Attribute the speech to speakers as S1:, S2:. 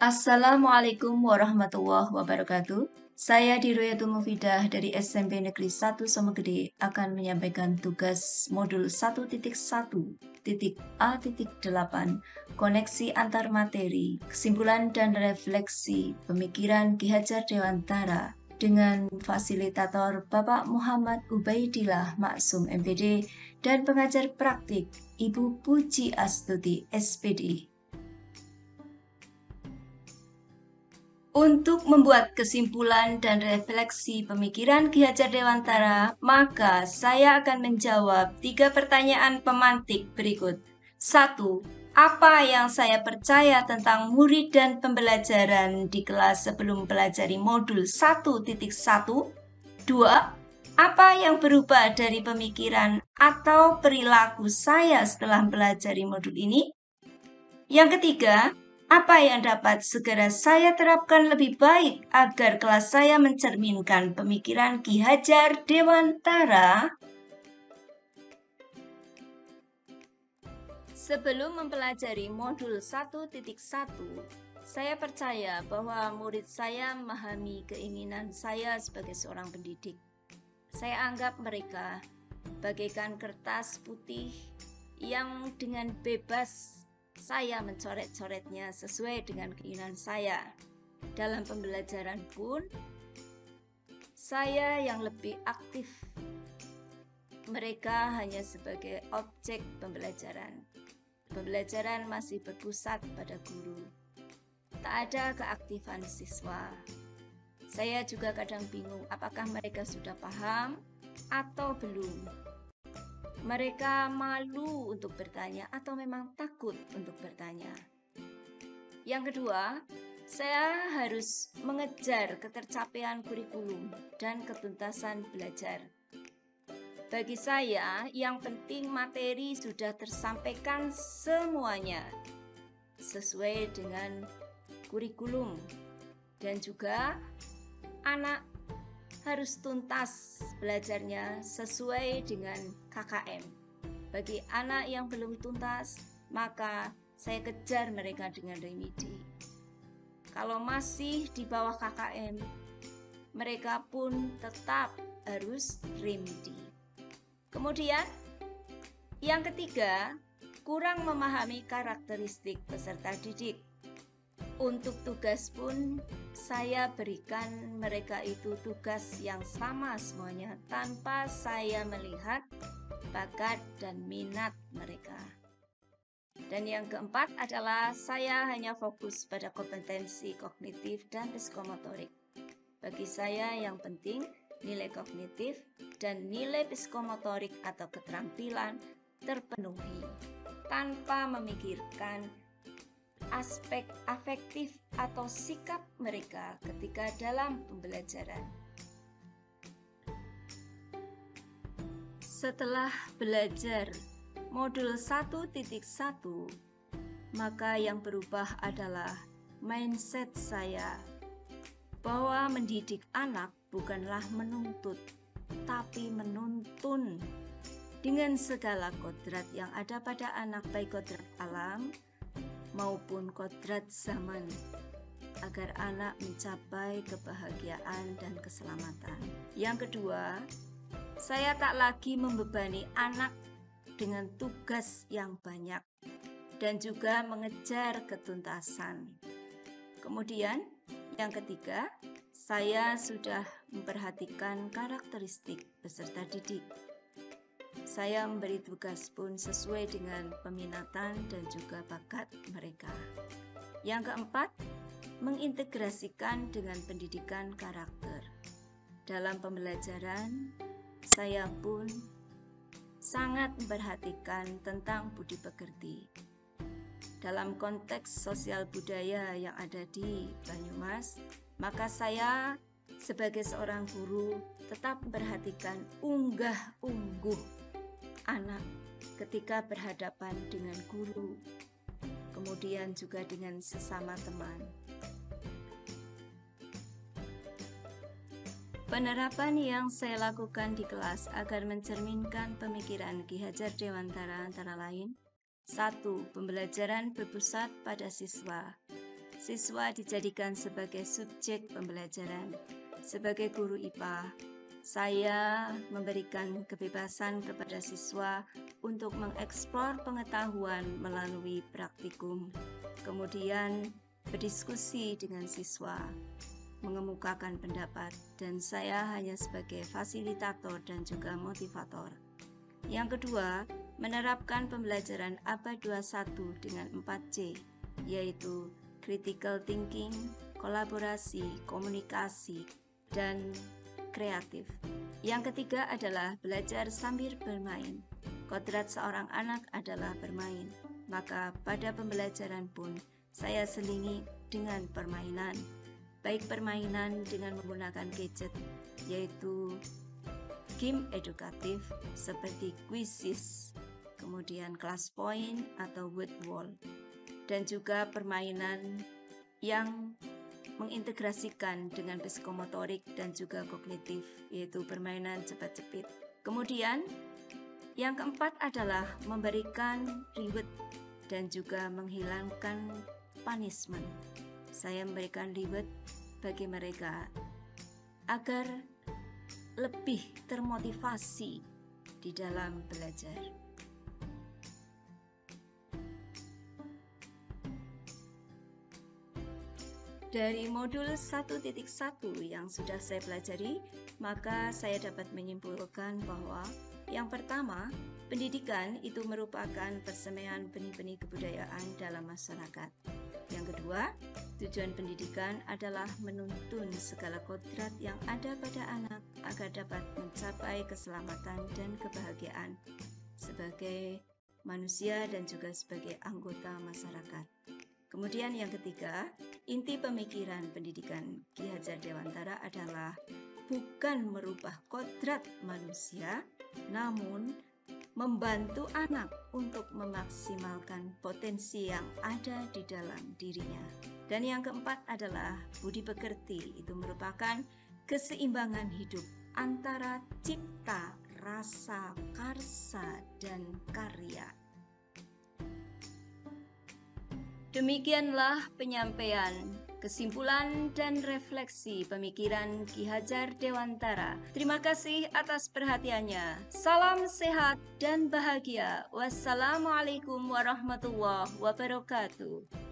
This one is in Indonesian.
S1: Assalamualaikum warahmatullahi wabarakatuh. Saya Diroyatul Mufidah dari SMP Negeri 1 Somogede akan menyampaikan tugas modul 1.1.A.8 Koneksi antar materi, kesimpulan dan refleksi pemikiran Ki Hajar Dewantara dengan fasilitator Bapak Muhammad Ubaidillah Maksum MPD dan pengajar praktik Ibu Puji Astuti SPD. Untuk membuat kesimpulan dan refleksi pemikiran Ki Hajar Dewantara, maka saya akan menjawab 3 pertanyaan pemantik berikut. 1. Apa yang saya percaya tentang murid dan pembelajaran di kelas sebelum pelajari modul 1.1? 2. Apa yang berubah dari pemikiran atau perilaku saya setelah pelajari modul ini? Yang ketiga, apa yang dapat segera saya terapkan lebih baik agar kelas saya mencerminkan pemikiran Ki Hajar Dewantara? Sebelum mempelajari modul 1.1, saya percaya bahwa murid saya memahami keinginan saya sebagai seorang pendidik. Saya anggap mereka bagaikan kertas putih yang dengan bebas saya mencoret-coretnya sesuai dengan keinginan saya. Dalam pembelajaran pun, saya yang lebih aktif. Mereka hanya sebagai objek pembelajaran. Pembelajaran masih berpusat pada guru. Tak ada keaktifan siswa. Saya juga kadang bingung apakah mereka sudah paham atau belum. Mereka malu untuk bertanya atau memang takut untuk bertanya. Yang kedua, saya harus mengejar ketercapaian kurikulum dan ketuntasan belajar. Bagi saya, yang penting materi sudah tersampaikan semuanya sesuai dengan kurikulum, dan juga anak harus tuntas belajarnya sesuai dengan KKM. Bagi anak yang belum tuntas, maka saya kejar mereka dengan remedi. Kalau masih di bawah KKM, mereka pun tetap harus remedi. Kemudian, yang ketiga, kurang memahami karakteristik peserta didik. Untuk tugas pun saya berikan mereka itu tugas yang sama semuanya tanpa saya melihat bakat dan minat mereka. Dan yang keempat adalah saya hanya fokus pada kompetensi kognitif dan psikomotorik. Bagi saya yang penting nilai kognitif dan nilai psikomotorik atau keterampilan terpenuhi tanpa memikirkan aspek afektif atau sikap mereka ketika dalam pembelajaran. Setelah belajar modul 1.1, maka yang berubah adalah mindset saya bahwa mendidik anak bukanlah menuntut, tapi menuntun dengan segala kodrat yang ada pada anak, baik kodrat alam maupun kodrat zaman, agar anak mencapai kebahagiaan dan keselamatan. Yang kedua, saya tak lagi membebani anak dengan tugas yang banyak dan juga mengejar ketuntasan. Kemudian, yang ketiga, saya sudah memperhatikan karakteristik peserta didik. Saya memberi tugas pun sesuai dengan peminatan dan juga bakat mereka. Yang keempat, mengintegrasikan dengan pendidikan karakter. Dalam pembelajaran, saya pun sangat memperhatikan tentang budi pekerti. Dalam konteks sosial budaya yang ada di Banyumas, maka saya sebagai seorang guru tetap memperhatikan unggah-ungguh anak ketika berhadapan dengan guru, kemudian juga dengan sesama teman. Penerapan yang saya lakukan di kelas agar mencerminkan pemikiran Ki Hajar Dewantara antara lain: 1. Pembelajaran berpusat pada siswa. siswa dijadikan sebagai subjek pembelajaran. Sebagai guru IPA, saya memberikan kebebasan kepada siswa untuk mengeksplor pengetahuan melalui praktikum, kemudian berdiskusi dengan siswa, mengemukakan pendapat, dan saya hanya sebagai fasilitator dan juga motivator. Yang kedua, menerapkan pembelajaran abad 21 dengan 4C, yaitu critical thinking, kolaborasi, komunikasi, dan kreatif. Yang ketiga adalah belajar sambil bermain. Kodrat seorang anak adalah bermain, maka pada pembelajaran pun saya selingi dengan permainan, baik permainan dengan menggunakan gadget, yaitu game edukatif seperti quizzes, kemudian class point atau word wall, dan juga permainan yang mengintegrasikan dengan psikomotorik dan juga kognitif, yaitu permainan cepat-cepit. Kemudian yang keempat adalah memberikan reward dan juga menghilangkan punishment. Saya memberikan reward bagi mereka agar lebih termotivasi di dalam belajar. Dari modul 1.1 yang sudah saya pelajari, maka saya dapat menyimpulkan bahwa yang pertama, pendidikan itu merupakan persemaian benih-benih kebudayaan dalam masyarakat. Yang kedua, tujuan pendidikan adalah menuntun segala kodrat yang ada pada anak agar dapat mencapai keselamatan dan kebahagiaan sebagai manusia dan juga sebagai anggota masyarakat. Kemudian yang ketiga, inti pemikiran pendidikan Ki Hajar Dewantara adalah bukan merubah kodrat manusia, namun membantu anak untuk memaksimalkan potensi yang ada di dalam dirinya. Dan yang keempat adalah budi pekerti, itu merupakan keseimbangan hidup antara cipta, rasa, karsa, dan karya. Demikianlah penyampaian, kesimpulan, dan refleksi pemikiran Ki Hajar Dewantara. Terima kasih atas perhatiannya. Salam sehat dan bahagia. Wassalamualaikum warahmatullahi wabarakatuh.